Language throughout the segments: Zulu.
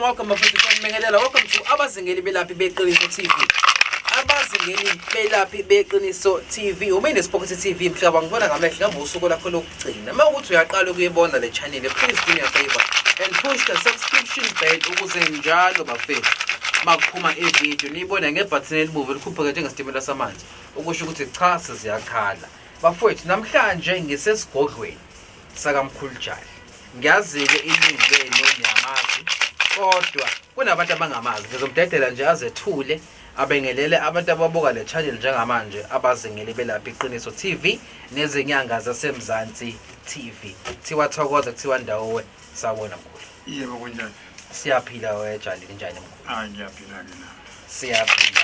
welcome mfethu sanibingelela. Welcome to abazingeli belaphi beqiniso TV. Abazingeli belaphi beqiniso TV. Umene Spocket TV mhlaba ngibona ngamehlo ngaba usuku lakho lokugcina. Mawukuthi uyaqala ukuyibona le channel, please do me a favor and push the subscription bell ukuze njalo bafethu makuphuma ivideo niyibona ngebutton elibomvu elikhuphuka njengestimela samanzi ukusho ukuthi cha siziyakhala. Bafethu namhlanje ngisesigodlweni sakamkhulu Jali. Ngiyazile iningi lenu niyamazi kodwa kunabantu abangamazi ngizomdedela nje azethule abengelele abantu ababuka le channel njengamanje abazingeli belaphi iqiniso TV nezinyanga zasemzansi TV. Thiwa thokoza kuthiwa ndawo sawona mkhulu. Yebo kunjani? Siyaphila wejali kanjani mkhulu? Hayi ngiyaphila mina. Siyaphila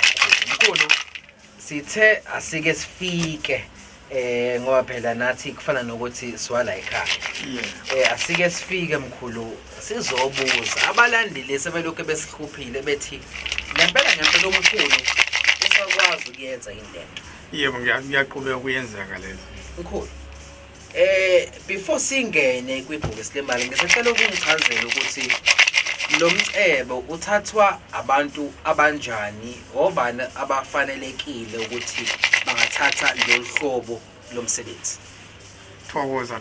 mkhulu. Sithe asike sifike ngoba phela nathi kufana nokuthi siwala ekhaya. Asike sifike mkhulu sizobuza abalandeli sebelokho besihluphile bethi ngempela omkhulu usakwazi ukuyenza indento. Yebo ngiyaqhubeka ukuyenzeka lezi. Mkhulu before singene kwibhokisi lemali ngisacela ukungichazela ukuthi lo mcebo uthathwa abantu abanjani obani abafanelekile ukuthi bangathatha lo hlobo lomsebenzi. Thokoza.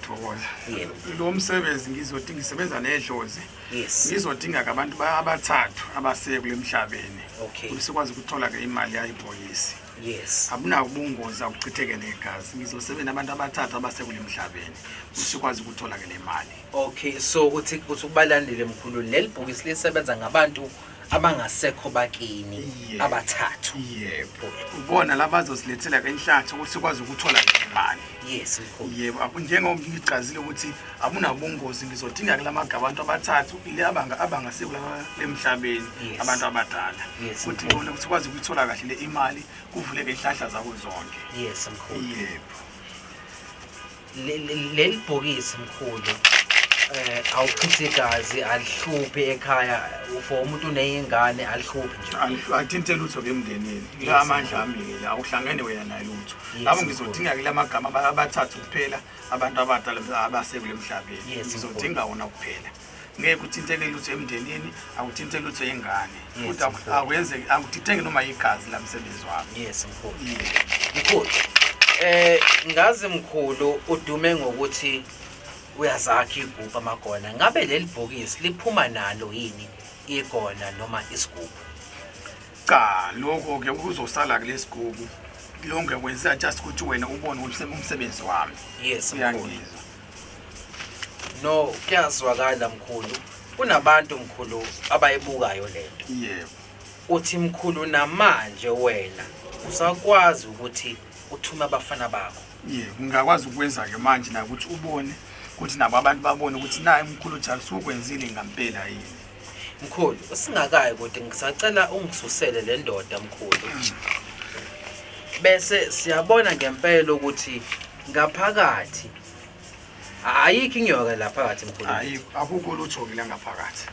Yebo. Lo msebenzi ngizodinga ngisebenza nedlozi. Yes. Ngizodinga abantu abathathu abaseke emhlabeni. Okay. Usikwazi ukuthola ke imali yayibhokisi. Yes. Abuna ubungozi ukuchitheke negazi. Ngizosebenza nabantu abathathu abaseke emhlabeni. Usikwazi ukuthola ke le mali. Okay, so uthi ukubalandele mkhulu leli bhokisi lisebenza ngabantu abangasekho bakini abathathu. Yebo. Ubona labazosilethela ke inhlanhla ukuthi sikwazi ukuthola ke imali. Yes mkhulu. Yebo, njengoba ngicazile ukuthi abunabungozi ngizodinga ke lamagaba abantu abathathu ile abangasekho lemhlabeni abantu abadala. Ukuthi bona sikwazi ukuthola kahle le imali kuvuleke inhlanhla zakho zonke. Yes mkhulu. Yebo. Leli bhokisi mkhulu awuchithe igazi alihluphi ekhaya for umuntu uneyingane alihluphi nje. Athinte lutho ke emndenini. La amandla ami la uhlangene wena naye lutho. Labo ngizodinga ke lamagama abathathu kuphela abantu abadala abaseke emhlabeni. Ngizodinga wona kuphela. Ngeke uthinteke lutho emndenini, awuthinte lutho yengane. Futhi akwenze akuthithenge noma igazi lamsebenzi wami. Yes mkhulu. Mkhulu. Ngazi mkhulu udume ngokuthi uyazakha igubhu amagona. Ngabe leli bhokisi liphuma nalo yini igona noma isigubhu? Cha, lokho ke uzosala kulesigubhu. Lonke kwenza just ukuthi wena ubone umsebenzi wami. Yes mkhulu. No, kuyazwakala mkhulu. Kunabantu mkhulu abayibukayo lento. Yebo. Uthi mkhulu namanje wena usakwazi ukuthi uthuma abafana bakho. Yebo, ngingakwazi ukwenza ke manje na ukuthi ubone ukuthi nabo abantu babone ukuthi naye umkhulu Jali ukwenzile ngempela yini. Mkhulu, usingakayi kodwa ngisacela ungisusele le ndoda mkhulu. Bese siyabona ngempela ukuthi ngaphakathi ayikho inyoka lapha phakathi mkhulu. Hayi, akukho lutho ke la ngaphakathi.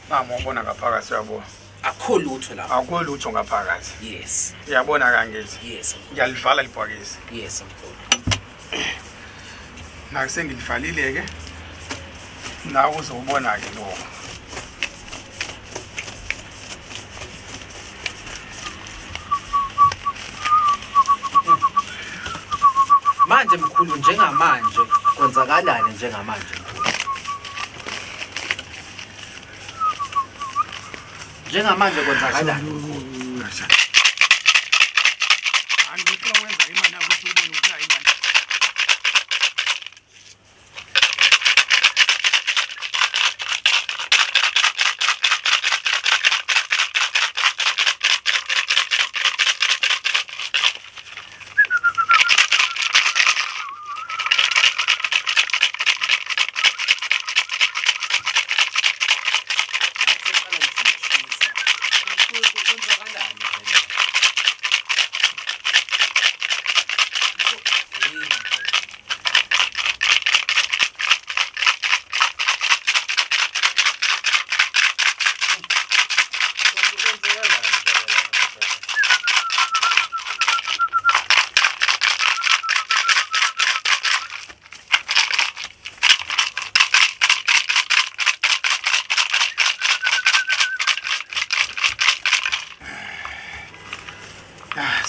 Mama ubona ngaphakathi uyabona. Akho lutho lapha. Akho lutho ngaphakathi. Yes. Uyabona kangithi? Yes. Ngiyalivala ibhokisi. Yes mkhulu. Naku sengilivalile ke. Nawe uzobona ke lo. Manje mkhulu njengamanje kwenzakalani njengamanje mkhulu? Njengamanje kwenzakalani mkhulu? Angifuna ukwenza imali ukuthi ubone ukuthi hayi imali.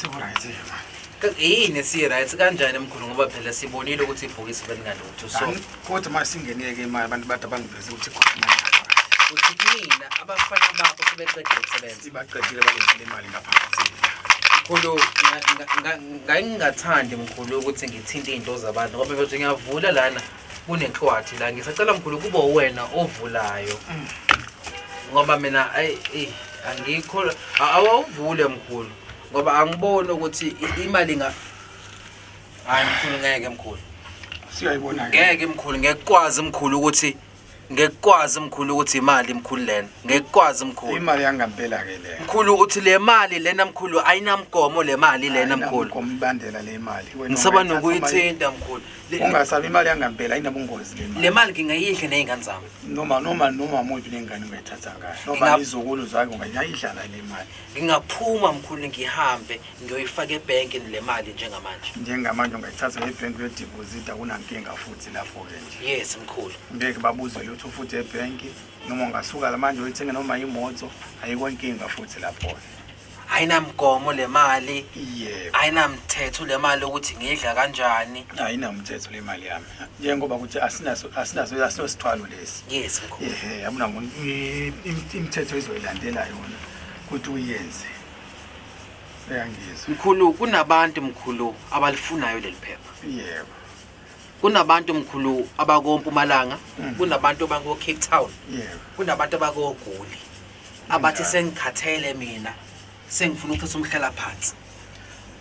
Sikuright yini si right kanjani mkhulu ngoba phela sibonile ukuthi ibhokisi belingalutho so kodwa masingeneke imali abantu bathi abangiveze ukuthi khona uthi mina abafana bakho sebeqedile ukusebenza baqedile balethile imali ngaphakathi mkhulu ngingathandi mkhulu ukuthi ngithinte izinto zabantu ngoba manje ngiyavula lana kunenhlwathi la ngisacela mkhulu kuba wena ovulayo ngoba mina angikho awuvule mkhulu ngoba angiboni ukuthi imali hayi mkhulu ngeke mkhulu siyayibona ngeke mkhulu ngekwazi mkhulu ukuthi imali mkhulu lena ngekwazi mkhulu imali yangampela ke le mkhulu uthi le mali lena mkhulu ayinamgomo le mali lena mkhulu kombandela le mali wena ngisaba nokuyithinta mkhulu ungasabi imali yangampela ayinabungozi le mali ngingayidla nezingane zami noma umuntu nengane ungayithatha ngayo noma izukulu zakhe ungayidlala le mali ngingaphuma mkhulu ngihambe ngiyoyifaka ebanki le mali njengamanje ungayithatha ebank uyodeposit akunankinga futhi lapho ke nje yes mkhulu ngeke babuze lutho futhi ebanki noma ungasuka manje uyithenga noma imoto ayikho inkinga futhi lapho ayinamgomo le mali yebo ayinamthetho le mali ukuthi ngidla kanjani ayinamthetho le mali yami njengoba ukuthi asinaso sithwalo lesi yes mkhulu yabona imithetho izoyilandela yona ukuthi uyenze uyangizwa mkhulu kunabantu mkhulu abalifunayo leli phepha yebo kunabantu mkhulu abakoMpumalanga kunabantu abako Cape Town yebo kunabantu abakoGoli abathi sengikhathele mina sengifuna ukuthatha umhlala phansi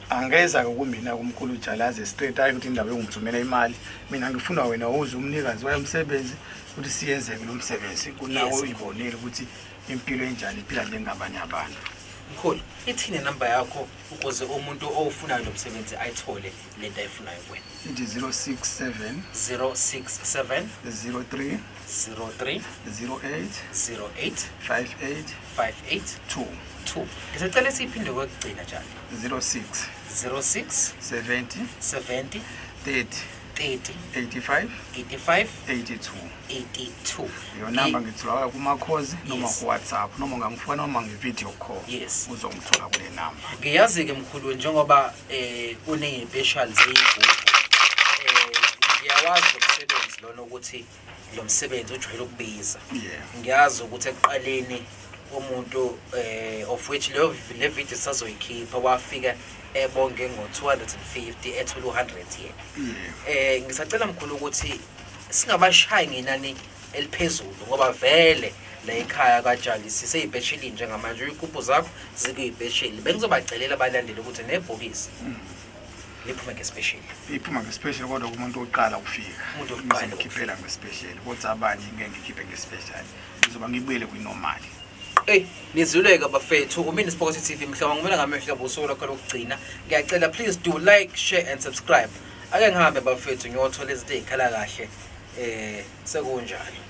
angeza kumina kumkhulu Jalazi straight ayi ukuthi indaba yongithumela imali mina ngifuna wena uze umnikazi wayomsebenzi ukuthi siyenzeke lo msebenzi kunawo ibonile ukuthi impilo enjani iphila njengabanye abantu mkhulu ithini number yakho ukuze umuntu ofunayo lo msebenzi ayithole lento ayifunayo kuwena ithi 067 03 08 58 58 2 ngisacela siphinde kwekugcina njalo 06 70 30 85 82 yo number ngithola kuma calls noma ku WhatsApp noma ngangifona noma ngevideo call uzongithola kule number ngiyazi ke mkhulu njengoba une special zeyigugu ngiyawazi umsebenzi lona ukuthi lo msebenzi ujwayele ukubiza ngiyazi ukuthi ekuqaleni umuntu of which le video sazoyikhipha wafika ebonge ngo250 ethola 100 yena ngisacela mkhulu ukuthi singabashayi ngenani eliphezulu ngoba vele la ekhaya kaJali siseyibhesheli njengamanje uyikuphu zakho zikuyibhesheli bengizobacelela abalandeli ukuthi nebhokisi liphuma ngespecial iphuma ngespecial kodwa kumuntu oqala ukufika umuntu oqala ukukhiphela ngespecial kodwa abanye ngeke ngikhiphe ngespecial ngizoba ngibuyele kwinormal nizuleke bafethu umini Sport TV mhlawumbe ngibona ngamehlo kabusuku lakho lokugcina ngiyacela please do like share and subscribe ake ngihambe bafethu ngiyothola izinto ezikhala kahle sekunjalo